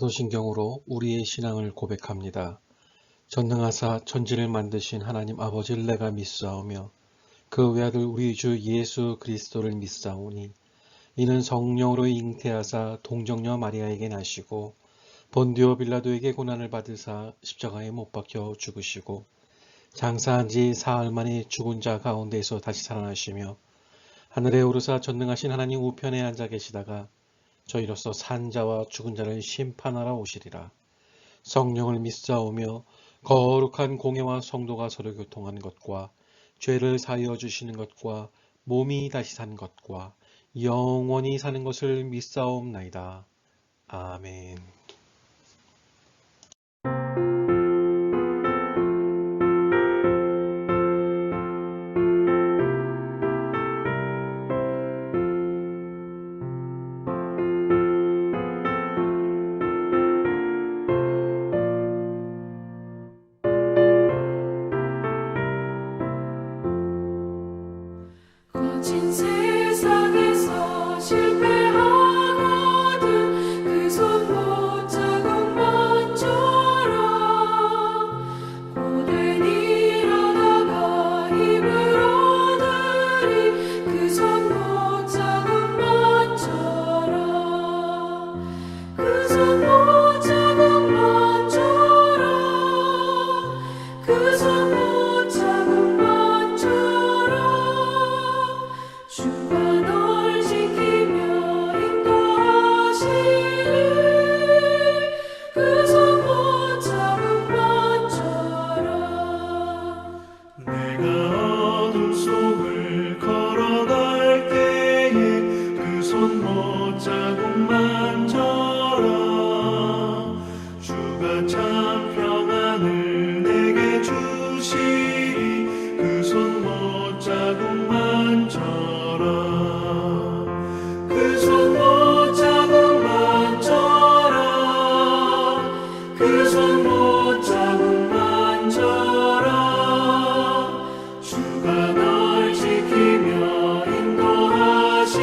사도신경으로 우리의 신앙을 고백합니다. 전능하사 천지를 만드신 하나님 아버지를 내가 믿사오며 그 외아들 우리 주 예수 그리스도를 믿사오니 이는 성령으로 잉태하사 동정녀 마리아에게 나시고 본디오 빌라도에게 고난을 받으사 십자가에 못 박혀 죽으시고 장사한 지 사흘 만에 죽은 자 가운데에서 다시 살아나시며 하늘에 오르사 전능하신 하나님 우편에 앉아 계시다가 저희로서 산 자와 죽은 자를 심판하러 오시리라. 성령을 믿사오며 거룩한 공예와 성도가 서로 교통하는 것과 죄를 사하여 주시는 것과 몸이 다시 산 것과 영원히 사는 것을 믿사옵나이다. 아멘. 거친 세상에서 실패하거든 그 손 못 잡은 것처럼 고된 일하다가 힘을 얻으리 그 손 못 잡은 것처럼 그 손 못 잡은 것처럼 그 손 못 잡은 것처럼 주가 널 지키며 인도하시리 그 손 못 잡은 것처럼 내가 어둠 속을 걸어갈 때에 그 손 못 자국만처럼 주가 참 평안을 내게 주시리 그 손 못 자국만처럼 그 손 못 자국만처럼 그 손 못 자국만처럼 주가 널 지키며 인도하시리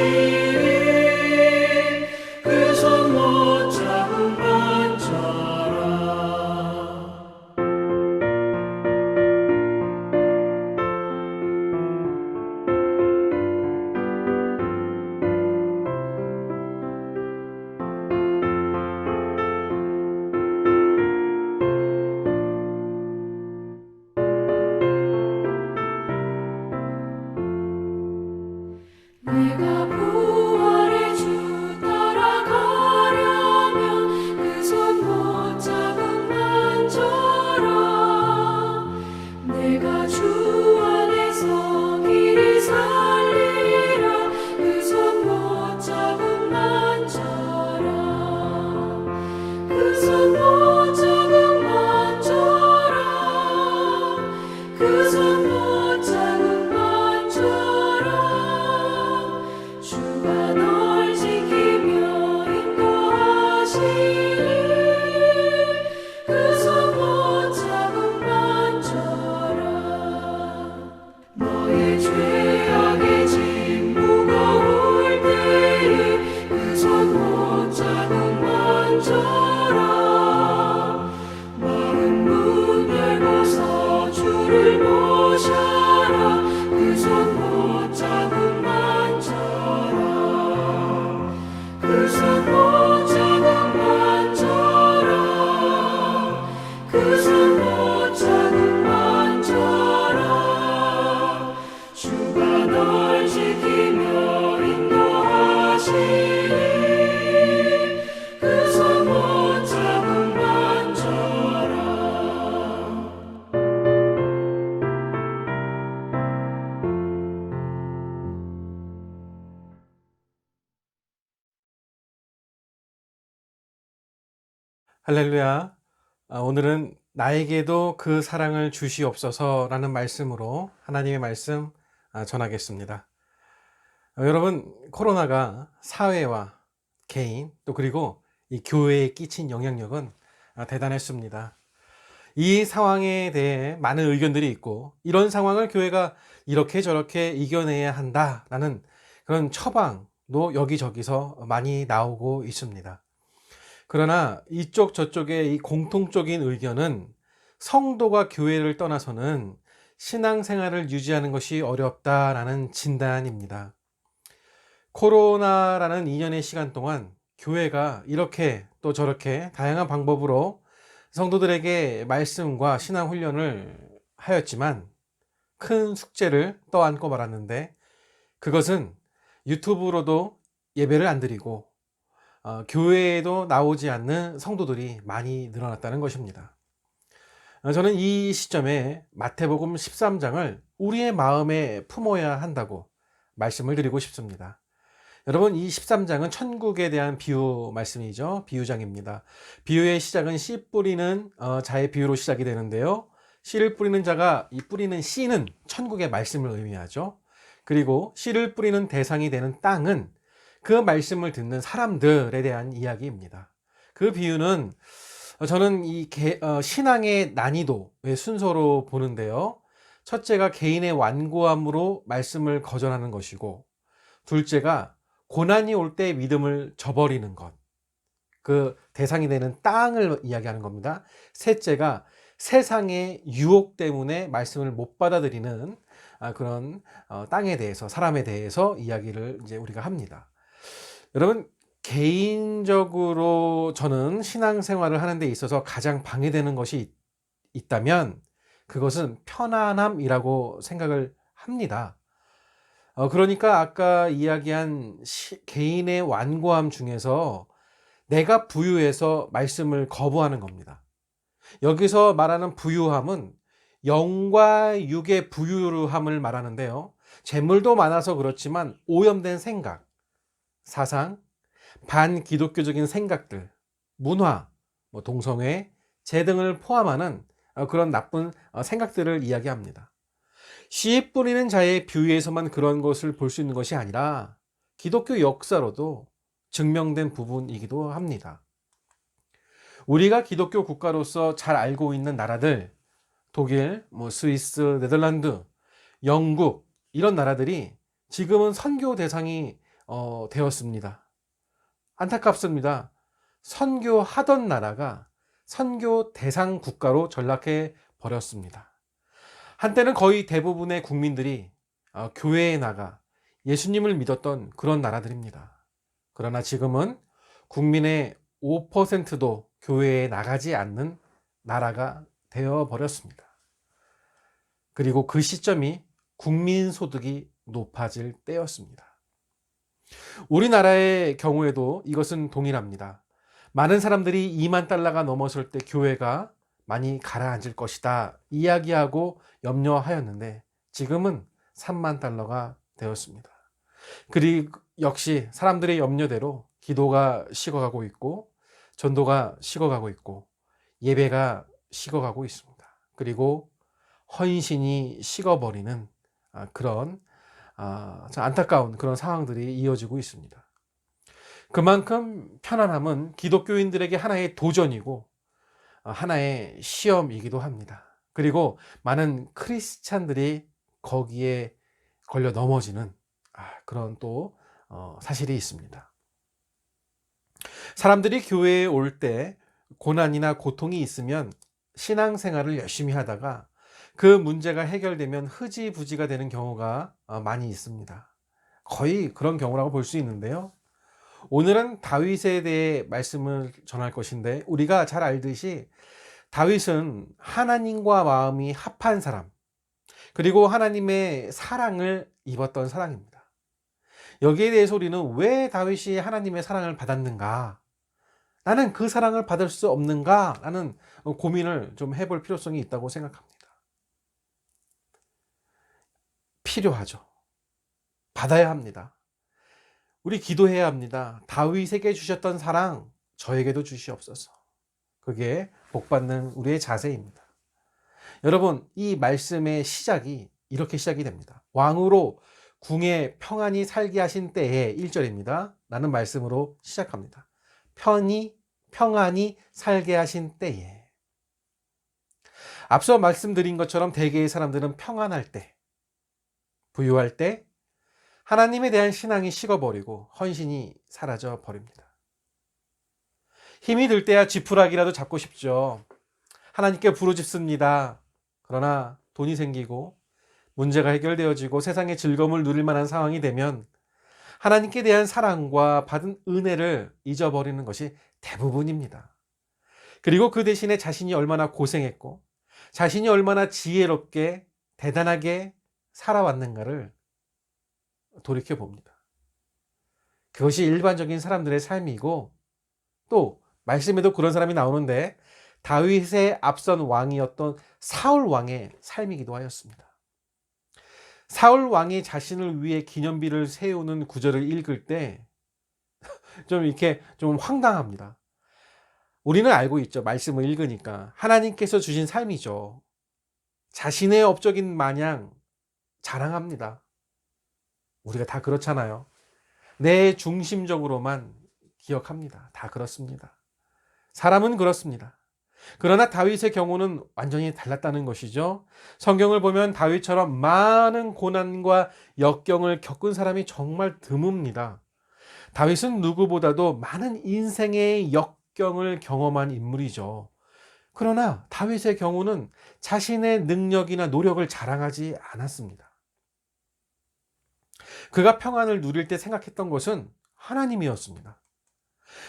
그 손 못 자국만처럼 내가 부활의 주 따라가려면 그 손 못 잡은 만처럼 내가 주 안에서 길이 살리라 그 손 못 잡은 만처럼 그 손 못 잡은 만처럼 그 손 못 잡은 만처럼 주가 널 지키며 인도하시리 그 손 못 잡은 만처럼 너의 죄악의 짐 무거울 때에 그 손 못 잡은 만처럼 마른 문 열고서 주를 모셔라 그 손 못 잡은 만처럼 그 손 못 잡은 만처럼 그 손 못 잡은 만처럼 주가 널 지키며 인도하시리 그 손 못 잡은 만처럼 할렐루야. 오늘은 나에게도 그 사랑을 주시옵소서라는 말씀으로 하나님의 말씀 전하겠습니다. 여러분, 코로나가 사회와 개인 또 그리고 이 교회에 끼친 영향력은 대단했습니다. 이 상황에 대해 많은 의견들이 있고 이런 상황을 교회가 이렇게 저렇게 이겨내야 한다라는 그런 처방도 여기저기서 많이 나오고 있습니다. 그러나 이쪽 저쪽의 이 공통적인 의견은 성도가 교회를 떠나서는 신앙생활을 유지하는 것이 어렵다라는 진단입니다. 코로나라는 2년의 시간 동안 교회가 이렇게 또 저렇게 다양한 방법으로 성도들에게 말씀과 신앙 훈련을 하였지만 큰 숙제를 떠안고 말았는데, 그것은 유튜브로도 예배를 안 드리고 교회에도 나오지 않는 성도들이 많이 늘어났다는 것입니다. 저는 이 시점에 마태복음 13장을 우리의 마음에 품어야 한다고 말씀을 드리고 싶습니다. 여러분, 이 13장은 천국에 대한 비유 말씀이죠. 비유장입니다. 비유의 시작은 씨 뿌리는 자의 비유로 시작이 되는데요. 씨를 뿌리는 자가, 이 뿌리는 씨는 천국의 말씀을 의미하죠. 그리고 씨를 뿌리는 대상이 되는 땅은 그 말씀을 듣는 사람들에 대한 이야기입니다. 그 비유는 저는 이 신앙의 난이도의 순서로 보는데요. 첫째가 개인의 완고함으로 말씀을 거절하는 것이고, 둘째가 고난이 올 때 믿음을 저버리는 것, 그 대상이 되는 땅을 이야기하는 겁니다. 셋째가 세상의 유혹 때문에 말씀을 못 받아들이는 그런 땅에 대해서, 사람에 대해서 이야기를 이제 우리가 합니다. 여러분, 개인적으로 저는 신앙생활을 하는 데 있어서 가장 방해되는 것이 있다면 그것은 편안함이라고 생각을 합니다. 그러니까 아까 이야기한 개인의 완고함 중에서 내가 부유해서 말씀을 거부하는 겁니다. 여기서 말하는 부유함은 영과 육의 부유함을 말하는데요. 재물도 많아서 그렇지만 오염된 생각, 사상, 반기독교적인 생각들, 문화, 동성애, 재 등을 포함하는 그런 나쁜 생각들을 이야기합니다. 씨 뿌리는 자의 비유에서만 그런 것을 볼 수 있는 것이 아니라 기독교 역사로도 증명된 부분이기도 합니다. 우리가 기독교 국가로서 잘 알고 있는 나라들, 독일, 스위스, 네덜란드, 영국, 이런 나라들이 지금은 선교 대상이 되었습니다. 안타깝습니다. 선교하던 나라가 선교 대상 국가로 전락해 버렸습니다. 한때는 거의 대부분의 국민들이 교회에 나가 예수님을 믿었던 그런 나라들입니다. 그러나 지금은 국민의 5%도 교회에 나가지 않는 나라가 되어 버렸습니다. 그리고 그 시점이 국민 소득이 높아질 때였습니다. 우리나라의 경우에도 이것은 동일합니다. 많은 사람들이 2만 달러가 넘었을 때 교회가 많이 가라앉을 것이다 이야기하고 염려하였는데 지금은 3만 달러가 되었습니다. 그리고 역시 사람들의 염려대로 기도가 식어가고 있고, 전도가 식어가고 있고, 예배가 식어가고 있습니다. 그리고 헌신이 식어버리는 그런 안타까운 그런 상황들이 이어지고 있습니다. 그만큼 편안함은 기독교인들에게 하나의 도전이고 하나의 시험이기도 합니다. 그리고 많은 크리스찬들이 거기에 걸려 넘어지는 그런 또 사실이 있습니다. 사람들이 교회에 올 때 고난이나 고통이 있으면 신앙생활을 열심히 하다가 그 문제가 해결되면 흐지부지가 되는 경우가 많이 있습니다. 거의 그런 경우라고 볼 수 있는데요. 오늘은 다윗에 대해 말씀을 전할 것인데, 우리가 잘 알듯이 다윗은 하나님과 마음이 합한 사람, 그리고 하나님의 사랑을 입었던 사람입니다. 여기에 대해서 우리는 왜 다윗이 하나님의 사랑을 받았는가, 나는 그 사랑을 받을 수 없는가 라는 고민을 좀 해볼 필요성이 있다고 생각합니다. 필요하죠. 받아야 합니다. 우리 기도해야 합니다. 다윗에게 주셨던 사랑 저에게도 주시옵소서. 그게 복받는 우리의 자세입니다. 여러분, 이 말씀의 시작이 이렇게 시작이 됩니다. 왕으로 궁에 평안히 살게 하신 때에 1절입니다. 라는 말씀으로 시작합니다. 평안히 살게 하신 때에. 앞서 말씀드린 것처럼 대개의 사람들은 평안할 때, 부유할 때 하나님에 대한 신앙이 식어버리고 헌신이 사라져 버립니다. 힘이 들 때야 지푸라기라도 잡고 싶죠. 하나님께 부르짖습니다. 그러나 돈이 생기고 문제가 해결되어지고 세상의 즐거움을 누릴 만한 상황이 되면 하나님께 대한 사랑과 받은 은혜를 잊어버리는 것이 대부분입니다. 그리고 그 대신에 자신이 얼마나 고생했고 자신이 얼마나 지혜롭게 대단하게 살아왔는가를 돌이켜 봅니다. 그것이 일반적인 사람들의 삶이고, 또 말씀에도 그런 사람이 나오는데 다윗의 앞선 왕이었던 사울 왕의 삶이기도 하였습니다. 사울 왕이 자신을 위해 기념비를 세우는 구절을 읽을 때 좀 이렇게 좀 황당합니다. 우리는 알고 있죠. 말씀을 읽으니까 하나님께서 주신 삶이죠. 자신의 업적인 마냥 자랑합니다. 우리가 다 그렇잖아요. 내 중심적으로만 기억합니다. 다 그렇습니다. 사람은 그렇습니다. 그러나 다윗의 경우는 완전히 달랐다는 것이죠. 성경을 보면 다윗처럼 많은 고난과 역경을 겪은 사람이 정말 드뭅니다. 다윗은 누구보다도 많은 인생의 역경을 경험한 인물이죠. 그러나 다윗의 경우는 자신의 능력이나 노력을 자랑하지 않았습니다. 그가 평안을 누릴 때 생각했던 것은 하나님이었습니다.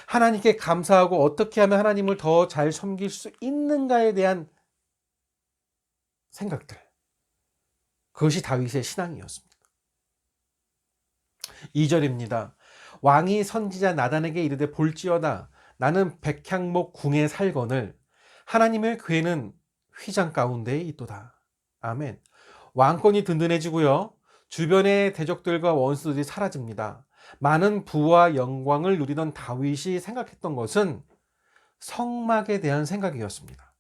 하나님께 감사하고 어떻게 하면 하나님을 더 잘 섬길 수 있는가에 대한 생각들. 그것이 다윗의 신앙이었습니다. 2절입니다. 왕이 선지자 나단에게 이르되 볼지어다 나는 백향목 궁에 살거늘 하나님의 궤는 휘장 가운데에 있도다. 아멘. 왕권이 든든해지고요. 주변의 대적들과 원수들이 사라집니다. 많은 부와 영광을 누리던 다윗이 생각했던 것은 성막에 대한 생각이었습니다.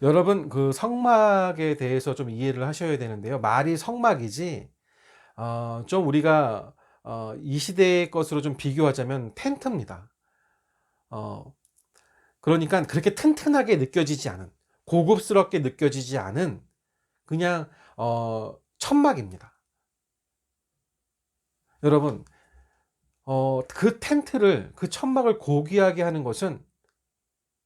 여러분, 그 성막에 대해서 좀 이해를 하셔야 되는데요. 말이 성막이지, 좀 우리가 이 시대의 것으로 좀 비교하자면 텐트입니다. 그러니까 그렇게 튼튼하게 느껴지지 않은, 고급스럽게 느껴지지 않은 그냥 천막입니다. 여러분, 그 텐트를, 그 천막을 고귀하게 하는 것은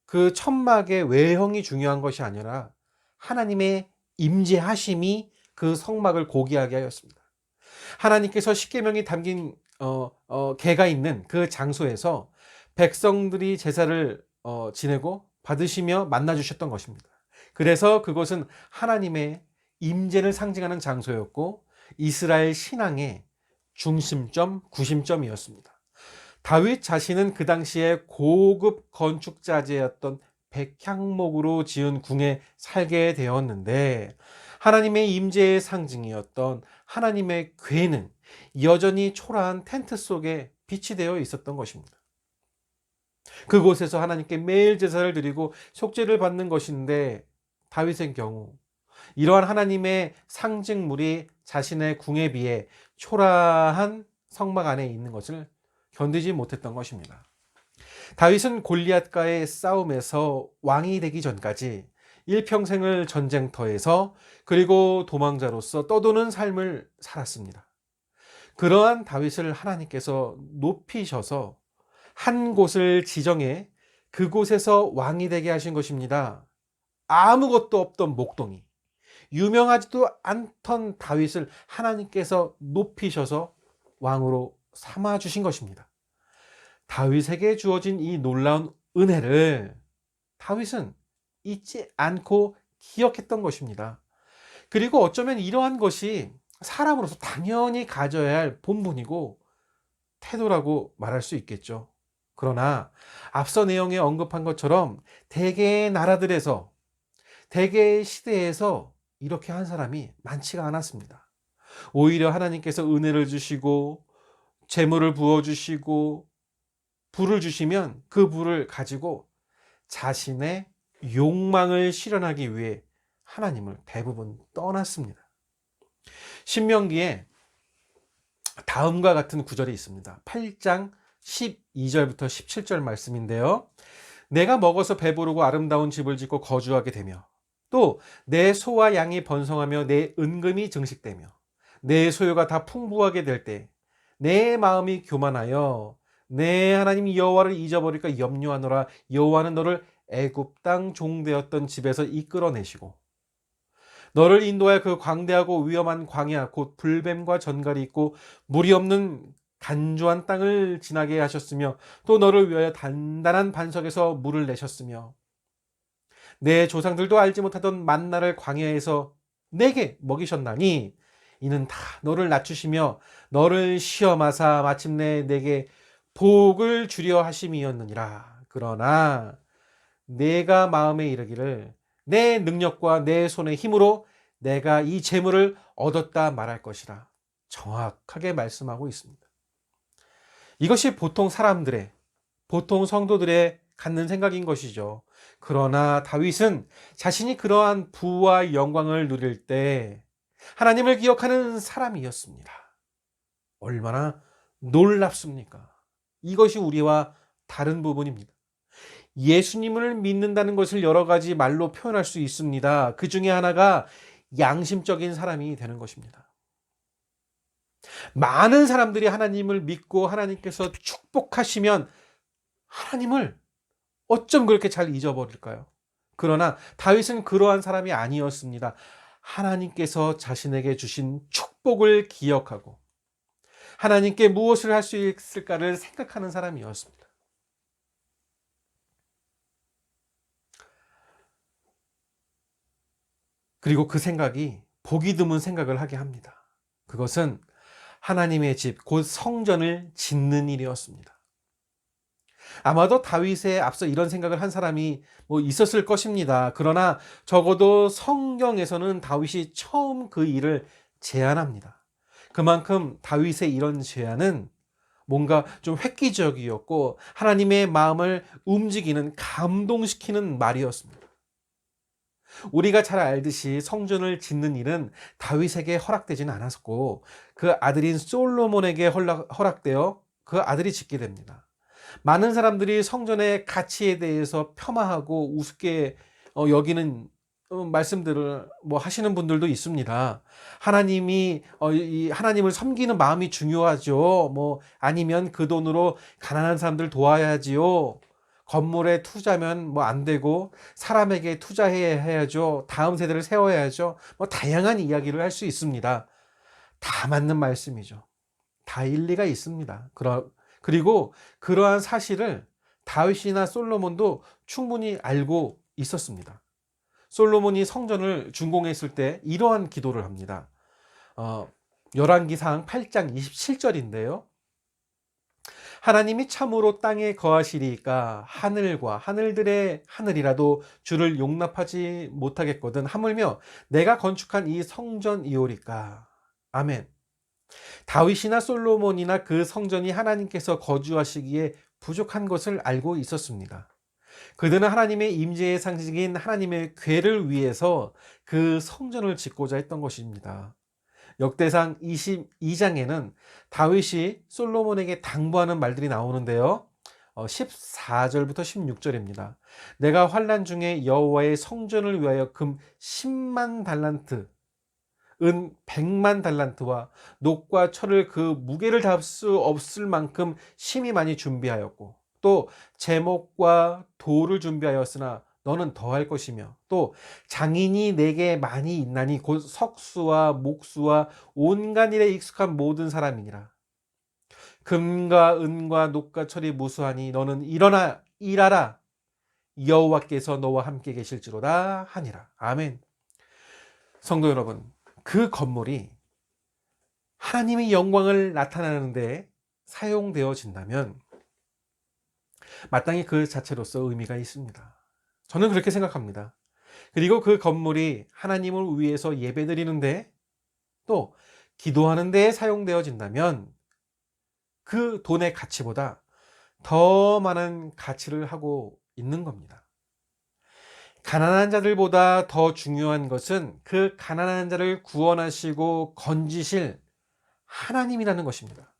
그 천막의 외형이 중요한 것이 아니라 하나님의 임재하심이 그 성막을 고귀하게 하였습니다. 하나님께서 십계명이 담긴 계가 있는 그 장소에서 백성들이 제사를 지내고 받으시며 만나주셨던 것입니다. 그래서 그것은 하나님의 임재를 상징하는 장소였고 이스라엘 신앙의 중심점, 구심점이었습니다. 다윗 자신은 그 당시에 고급 건축자재였던 백향목으로 지은 궁에 살게 되었는데 하나님의 임재의 상징이었던 하나님의 궤는 여전히 초라한 텐트 속에 비치되어 있었던 것입니다. 그곳에서 하나님께 매일 제사를 드리고 속죄를 받는 것인데 다윗의 경우 이러한 하나님의 상징물이 자신의 궁에 비해 초라한 성막 안에 있는 것을 견디지 못했던 것입니다. 다윗은 골리앗과의 싸움에서 왕이 되기 전까지 일평생을 전쟁터에서 그리고 도망자로서 떠도는 삶을 살았습니다. 그러한 다윗을 하나님께서 높이셔서 한 곳을 지정해 그곳에서 왕이 되게 하신 것입니다. 아무것도 없던 목동이, 유명하지도 않던 다윗을 하나님께서 높이셔서 왕으로 삼아 주신 것입니다. 다윗에게 주어진 이 놀라운 은혜를 다윗은 잊지 않고 기억했던 것입니다. 그리고 어쩌면 이러한 것이 사람으로서 당연히 가져야 할 본분이고 태도라고 말할 수 있겠죠. 그러나 앞서 내용에 언급한 것처럼 대개의 나라들에서, 대개의 시대에서 이렇게 한 사람이 많지가 않았습니다. 오히려 하나님께서 은혜를 주시고 재물을 부어주시고 불을 주시면 그 불을 가지고 자신의 욕망을 실현하기 위해 하나님을 대부분 떠났습니다. 신명기에 다음과 같은 구절이 있습니다. 8장 12절부터 17절 말씀인데요. 내가 먹어서 배부르고 아름다운 집을 짓고 거주하게 되며 또 내 소와 양이 번성하며 내 은금이 증식되며 내 소유가 다 풍부하게 될 때 내 마음이 교만하여 내 하나님 여호와를 잊어버릴까 염려하노라. 여호와는 너를 애굽 땅 종되었던 집에서 이끌어내시고 너를 인도하여 그 광대하고 위험한 광야 곧 불뱀과 전갈이 있고 물이 없는 간조한 땅을 지나게 하셨으며 또 너를 위하여 단단한 반석에서 물을 내셨으며 내 조상들도 알지 못하던 만나를 광야에서 내게 먹이셨나니 이는 다 너를 낮추시며 너를 시험하사 마침내 내게 복을 주려 하심이었느니라. 그러나 내가 마음에 이르기를 내 능력과 내 손의 힘으로 내가 이 재물을 얻었다 말할 것이라. 정확하게 말씀하고 있습니다. 이것이 보통 사람들의, 보통 성도들의 갖는 생각인 것이죠. 그러나 다윗은 자신이 그러한 부와 영광을 누릴 때 하나님을 기억하는 사람이었습니다. 얼마나 놀랍습니까? 이것이 우리와 다른 부분입니다. 예수님을 믿는다는 것을 여러 가지 말로 표현할 수 있습니다. 그 중에 하나가 양심적인 사람이 되는 것입니다. 많은 사람들이 하나님을 믿고 하나님께서 축복하시면 하나님을 어쩜 그렇게 잘 잊어버릴까요? 그러나 다윗은 그러한 사람이 아니었습니다. 하나님께서 자신에게 주신 축복을 기억하고 하나님께 무엇을 할 수 있을까를 생각하는 사람이었습니다. 그리고 그 생각이 보기 드문 생각을 하게 합니다. 그것은 하나님의 집, 곧 성전을 짓는 일이었습니다. 아마도 다윗에 앞서 이런 생각을 한 사람이 있었을 것입니다. 그러나 적어도 성경에서는 다윗이 처음 그 일을 제안합니다. 그만큼 다윗의 이런 제안은 뭔가 좀 획기적이었고 하나님의 마음을 움직이는, 감동시키는 말이었습니다. 우리가 잘 알듯이 성전을 짓는 일은 다윗에게 허락되지는 않았고 그 아들인 솔로몬에게 허락되어 그 아들이 짓게 됩니다. 많은 사람들이 성전의 가치에 대해서 폄하하고 우습게 여기는 말씀들을 하시는 분들도 있습니다. 하나님을 섬기는 마음이 중요하죠. 아니면 그 돈으로 가난한 사람들 도와야지요. 건물에 투자면 안 되고 사람에게 투자해야죠. 다음 세대를 세워야죠. 다양한 이야기를 할 수 있습니다. 다 맞는 말씀이죠. 다 일리가 있습니다. 그리고 그러한 사실을 다윗이나 솔로몬도 충분히 알고 있었습니다. 솔로몬이 성전을 준공했을 때 이러한 기도를 합니다. 열왕기상 8장 27절인데요. 하나님이 참으로 땅에 거하시리이까 하늘과 하늘들의 하늘이라도 주를 용납하지 못하겠거든 하물며 내가 건축한 이 성전이오리까. 아멘. 다윗이나 솔로몬이나 그 성전이 하나님께서 거주하시기에 부족한 것을 알고 있었습니다. 그들은 하나님의 임재의 상징인 하나님의 궤를 위해서 그 성전을 짓고자 했던 것입니다. 역대상 22장에는 다윗이 솔로몬에게 당부하는 말들이 나오는데요. 14절부터 16절입니다. 내가 환난 중에 여호와의 성전을 위하여 금 10만 달란트, 은 100만 달란트와 녹과 철을 그 무게를 다 수 없을 만큼 심히 많이 준비하였고 또 제목과 돌을 준비하였으나 너는 더할 것이며 또 장인이 내게 많이 있나니 곧 석수와 목수와 온갖 일에 익숙한 모든 사람이니라. 금과 은과 녹과 철이 무수하니 너는 일어나 일하라. 여호와께서 너와 함께 계실지로다 하니라. 아멘. 성도 여러분, 그 건물이 하나님의 영광을 나타내는 데 사용되어진다면 마땅히 그 자체로서 의미가 있습니다. 저는 그렇게 생각합니다. 그리고 그 건물이 하나님을 위해서 예배드리는데 또 기도하는 데 사용되어진다면 그 돈의 가치보다 더 많은 가치를 하고 있는 겁니다. 가난한 자들보다 더 중요한 것은 그 가난한 자를 구원하시고 건지실 하나님이라는 것입니다.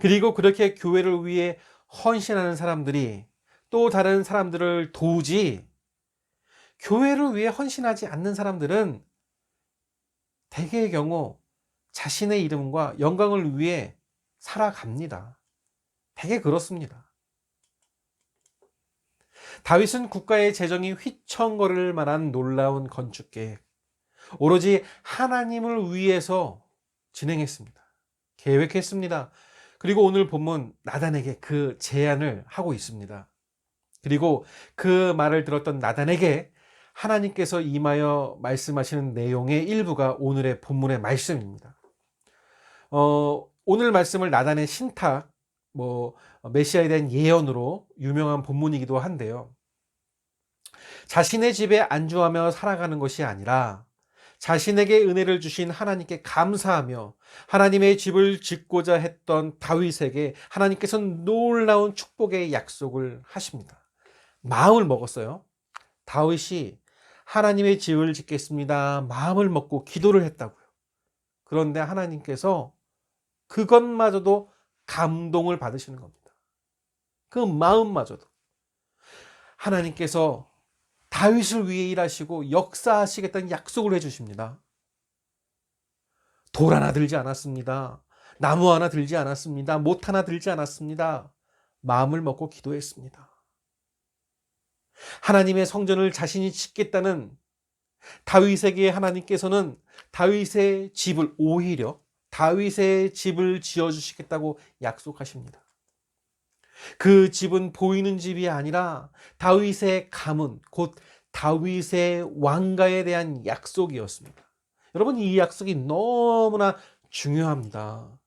그리고 그렇게 교회를 위해 헌신하는 사람들이 또 다른 사람들을 도우지 교회를 위해 헌신하지 않는 사람들은 대개의 경우 자신의 이름과 영광을 위해 살아갑니다. 되게 그렇습니다. 다윗은 국가의 재정이 휘청거릴 만한 놀라운 건축 계획, 오로지 하나님을 위해서 진행했습니다. 계획했습니다. 그리고 오늘 본문 나단에게 그 제안을 하고 있습니다. 그리고 그 말을 들었던 나단에게 하나님께서 임하여 말씀하시는 내용의 일부가 오늘의 본문의 말씀입니다. 오늘 말씀을 나단의 신탁, 메시아에 대한 예언으로 유명한 본문이기도 한데요. 자신의 집에 안주하며 살아가는 것이 아니라 자신에게 은혜를 주신 하나님께 감사하며 하나님의 집을 짓고자 했던 다윗에게 하나님께서는 놀라운 축복의 약속을 하십니다. 마음을 먹었어요. 다윗이 하나님의 집을 짓겠습니다. 마음을 먹고 기도를 했다고요. 그런데 하나님께서 그것마저도 감동을 받으시는 겁니다. 그 마음마저도. 하나님께서 다윗을 위해 일하시고 역사하시겠다는 약속을 해주십니다. 돌 하나 들지 않았습니다. 나무 하나 들지 않았습니다. 못 하나 들지 않았습니다. 마음을 먹고 기도했습니다. 하나님의 성전을 자신이 짓겠다는 다윗에게 하나님께서는 다윗의 집을 오히려 다윗의 집을 지어주시겠다고 약속하십니다. 그 집은 보이는 집이 아니라 다윗의 가문, 곧 다윗의 왕가에 대한 약속이었습니다. 여러분, 이 약속이 너무나 중요합니다.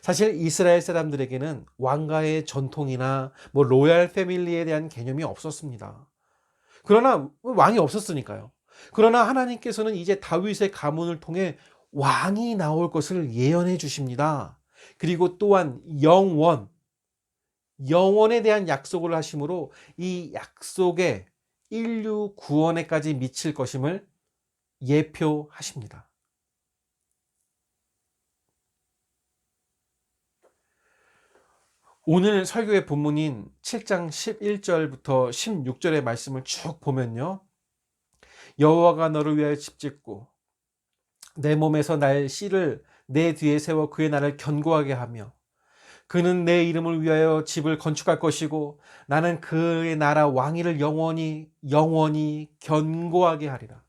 사실 이스라엘 사람들에게는 왕가의 전통이나 로얄 패밀리에 대한 개념이 없었습니다. 그러나 왕이 없었으니까요. 그러나 하나님께서는 이제 다윗의 가문을 통해 왕이 나올 것을 예언해 주십니다. 그리고 또한 영원에 대한 약속을 하심으로 이 약속에 인류 구원에까지 미칠 것임을 예표하십니다. 오늘 설교의 본문인 7장 11절부터 16절의 말씀을 쭉 보면요, 여호와가 너를 위하여 집 짓고 내 몸에서 날 씨를 내 뒤에 세워 그의 나를 견고하게 하며 그는 내 이름을 위하여 집을 건축할 것이고 나는 그의 나라 왕위를 영원히 견고하게 하리라.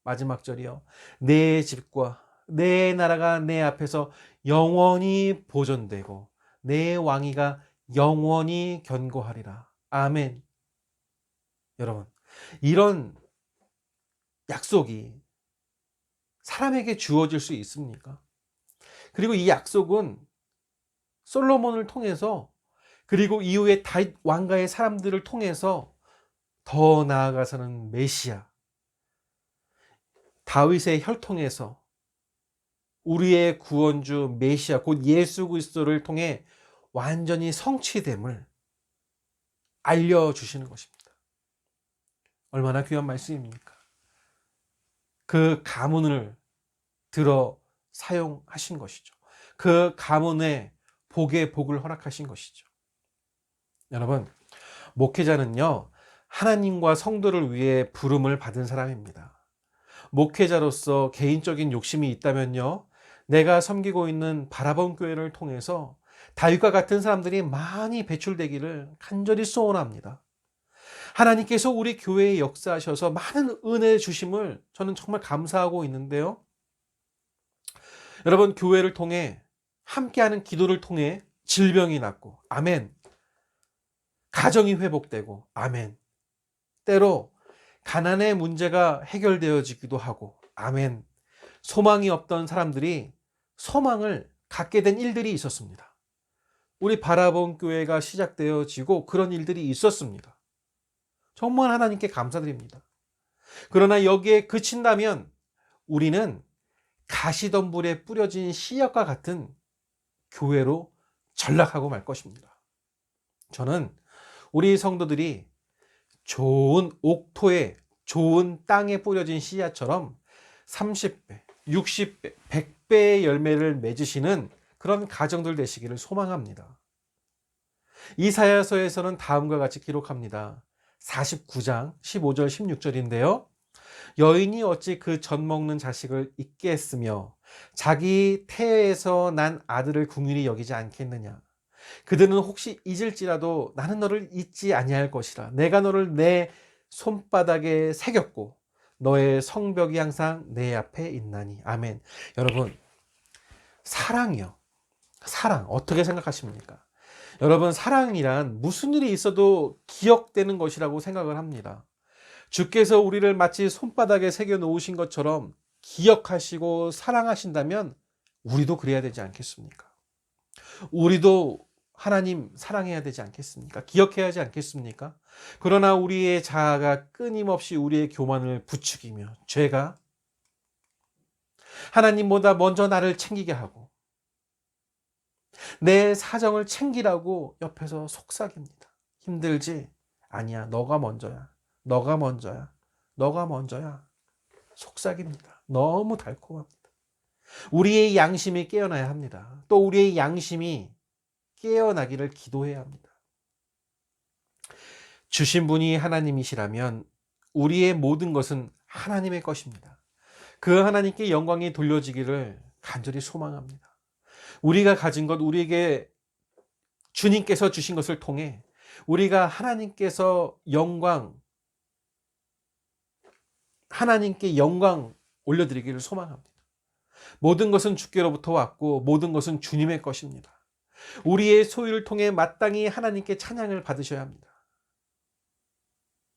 마지막 절이요, 내 집과 내 나라가 내 앞에서 영원히 보존되고 내 왕위가 영원히 견고하리라. 아멘. 여러분, 이런 약속이 사람에게 주어질 수 있습니까? 그리고 이 약속은 솔로몬을 통해서, 그리고 이후에 다윗 왕가의 사람들을 통해서, 더 나아가서는 메시아, 다윗의 혈통에서 우리의 구원주 메시아 곧 예수 그리스도를 통해 완전히 성취됨을 알려주시는 것입니다. 얼마나 귀한 말씀입니까? 그 가문을 들어 사용하신 것이죠. 그 가문의 복의 복을 허락하신 것이죠. 여러분, 목회자는요, 하나님과 성도를 위해 부름을 받은 사람입니다. 목회자로서 개인적인 욕심이 있다면요, 내가 섬기고 있는 바라본 교회를 통해서 다윗과 같은 사람들이 많이 배출되기를 간절히 소원합니다. 하나님께서 우리 교회에 역사하셔서 많은 은혜 주심을 저는 정말 감사하고 있는데요, 여러분, 교회를 통해 함께하는 기도를 통해 질병이 낫고, 아멘. 가정이 회복되고, 아멘. 때로 가난의 문제가 해결되어지기도 하고, 아멘. 소망이 없던 사람들이 소망을 갖게 된 일들이 있었습니다. 우리 바라본 교회가 시작되어지고 그런 일들이 있었습니다. 정말 하나님께 감사드립니다. 그러나 여기에 그친다면 우리는 가시덤불에 뿌려진 씨앗과 같은 교회로 전락하고 말 것입니다. 저는 우리 성도들이 좋은 옥토에, 좋은 땅에 뿌려진 씨앗처럼 30배, 60배, 100배의 열매를 맺으시는 그런 가정들 되시기를 소망합니다. 이사야서에서는 다음과 같이 기록합니다. 49장 15절 16절인데요. 여인이 어찌 그 젖 먹는 자식을 잊게 했으며 자기 태에서 난 아들을 긍휼히 여기지 않겠느냐. 그들은 혹시 잊을지라도 나는 너를 잊지 아니할 것이라. 내가 너를 내 손바닥에 새겼고 너의 성벽이 항상 내 앞에 있나니. 아멘. 여러분, 사랑이요. 사랑 어떻게 생각하십니까? 여러분, 사랑이란 무슨 일이 있어도 기억되는 것이라고 생각을 합니다. 주께서 우리를 마치 손바닥에 새겨 놓으신 것처럼 기억하시고 사랑하신다면 우리도 그래야 되지 않겠습니까? 우리도 하나님 사랑해야 되지 않겠습니까? 기억해야 하지 않겠습니까? 그러나 우리의 자아가 끊임없이 우리의 교만을 부추기며 죄가 하나님보다 먼저 나를 챙기게 하고 내 사정을 챙기라고 옆에서 속삭입니다. 힘들지? 아니야. 너가 먼저야. 너가 먼저야. 너가 먼저야. 속삭입니다. 너무 달콤합니다. 우리의 양심이 깨어나야 합니다. 또 우리의 양심이 깨어나기를 기도해야 합니다. 주신 분이 하나님이시라면 우리의 모든 것은 하나님의 것입니다. 그 하나님께 영광이 돌려지기를 간절히 소망합니다. 우리가 가진 것, 우리에게 주님께서 주신 것을 통해 우리가 하나님께 영광 올려드리기를 소망합니다. 모든 것은 주께로부터 왔고 모든 것은 주님의 것입니다. 우리의 소유를 통해 마땅히 하나님께 찬양을 받으셔야 합니다.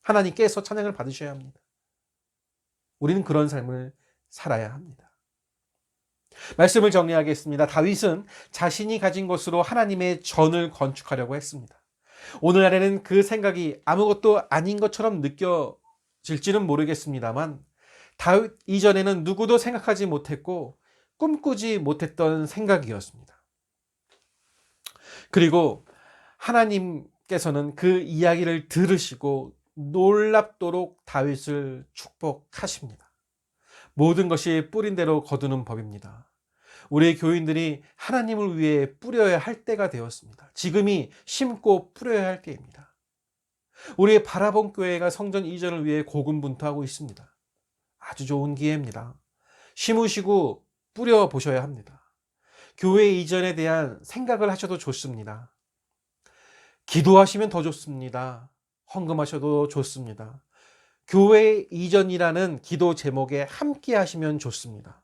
하나님께서 찬양을 받으셔야 합니다. 우리는 그런 삶을 살아야 합니다. 말씀을 정리하겠습니다. 다윗은 자신이 가진 것으로 하나님의 전을 건축하려고 했습니다. 오늘날에는 그 생각이 아무것도 아닌 것처럼 느껴질지는 모르겠습니다만 다윗 이전에는 누구도 생각하지 못했고 꿈꾸지 못했던 생각이었습니다. 그리고 하나님께서는 그 이야기를 들으시고 놀랍도록 다윗을 축복하십니다. 모든 것이 뿌린 대로 거두는 법입니다. 우리의 교인들이 하나님을 위해 뿌려야 할 때가 되었습니다. 지금이 심고 뿌려야 할 때입니다. 우리의 바라본 교회가 성전 이전을 위해 고군분투하고 있습니다. 아주 좋은 기회입니다. 심으시고 뿌려 보셔야 합니다. 교회 이전에 대한 생각을 하셔도 좋습니다. 기도하시면 더 좋습니다. 헌금하셔도 좋습니다. 교회 이전이라는 기도 제목에 함께 하시면 좋습니다.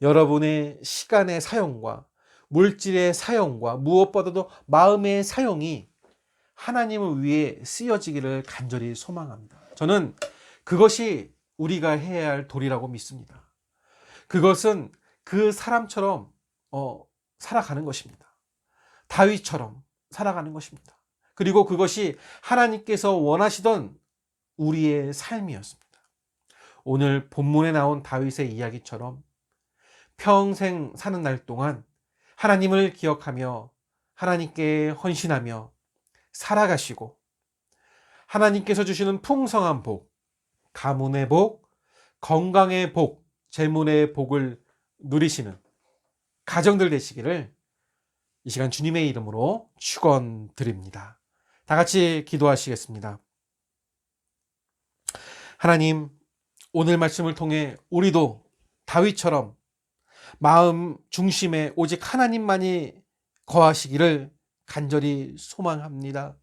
여러분의 시간의 사용과 물질의 사용과 무엇보다도 마음의 사용이 하나님을 위해 쓰여지기를 간절히 소망합니다. 저는 그것이 우리가 해야 할 도리라고 믿습니다. 그것은 그 사람처럼 살아가는 것입니다. 다윗처럼 살아가는 것입니다. 그리고 그것이 하나님께서 원하시던 우리의 삶이었습니다. 오늘 본문에 나온 다윗의 이야기처럼 평생 사는 날 동안 하나님을 기억하며 하나님께 헌신하며 살아가시고 하나님께서 주시는 풍성한 복, 가문의 복, 건강의 복, 재물의 복을 누리시는 가정들 되시기를 이 시간 주님의 이름으로 축원드립니다. 다 같이 기도하시겠습니다. 하나님, 오늘 말씀을 통해 우리도 다윗처럼 마음 중심에 오직 하나님만이 거하시기를 간절히 소망합니다.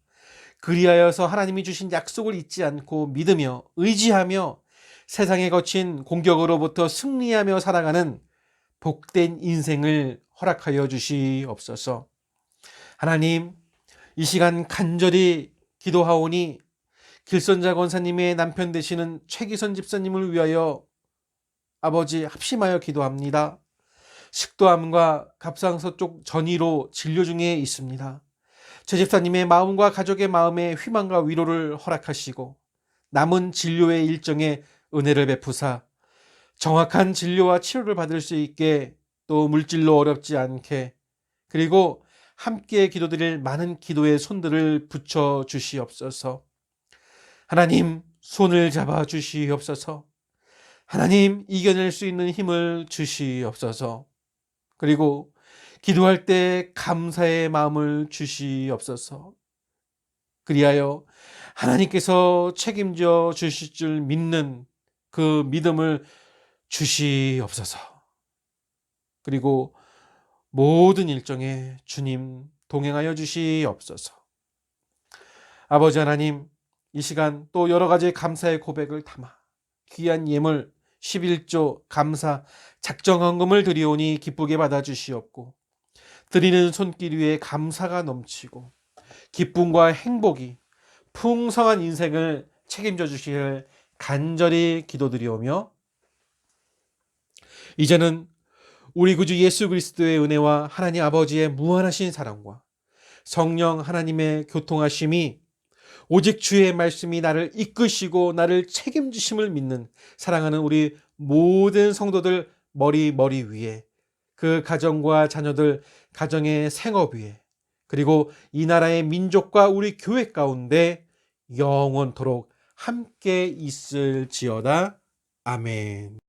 그리하여서 하나님이 주신 약속을 잊지 않고 믿으며 의지하며 세상에 거친 공격으로부터 승리하며 살아가는 복된 인생을 허락하여 주시옵소서. 하나님, 이 시간 간절히 기도하오니 길선자 권사님의 남편 되시는 최기선 집사님을 위하여 아버지 합심하여 기도합니다. 식도암과 갑상선 쪽 전이로 진료 중에 있습니다. 최 집사님의 마음과 가족의 마음에 희망과 위로를 허락하시고 남은 진료의 일정에 은혜를 베푸사 정확한 진료와 치료를 받을 수 있게 또 물질로 어렵지 않게 그리고 함께 기도드릴 많은 기도의 손들을 붙여 주시옵소서. 하나님 손을 잡아 주시옵소서. 하나님 이겨낼 수 있는 힘을 주시옵소서. 그리고 기도할 때 감사의 마음을 주시옵소서. 그리하여 하나님께서 책임져 주실 줄 믿는 그 믿음을 주시옵소서. 그리고 모든 일정에 주님 동행하여 주시옵소서. 아버지 하나님, 이 시간 또 여러 가지 감사의 고백을 담아 귀한 예물 11조 감사 작정헌금을 드리오니 기쁘게 받아주시옵고, 드리는 손길 위에 감사가 넘치고 기쁨과 행복이 풍성한 인생을 책임져 주시길 간절히 기도드리오며, 이제는 우리 구주 예수 그리스도의 은혜와 하나님 아버지의 무한하신 사랑과 성령 하나님의 교통하심이, 오직 주의 말씀이 나를 이끄시고 나를 책임지심을 믿는 사랑하는 우리 모든 성도들 머리 위에, 그 가정과 자녀들 가정의 생업 위에, 그리고 이 나라의 민족과 우리 교회 가운데 영원토록 함께 있을지어다. 아멘.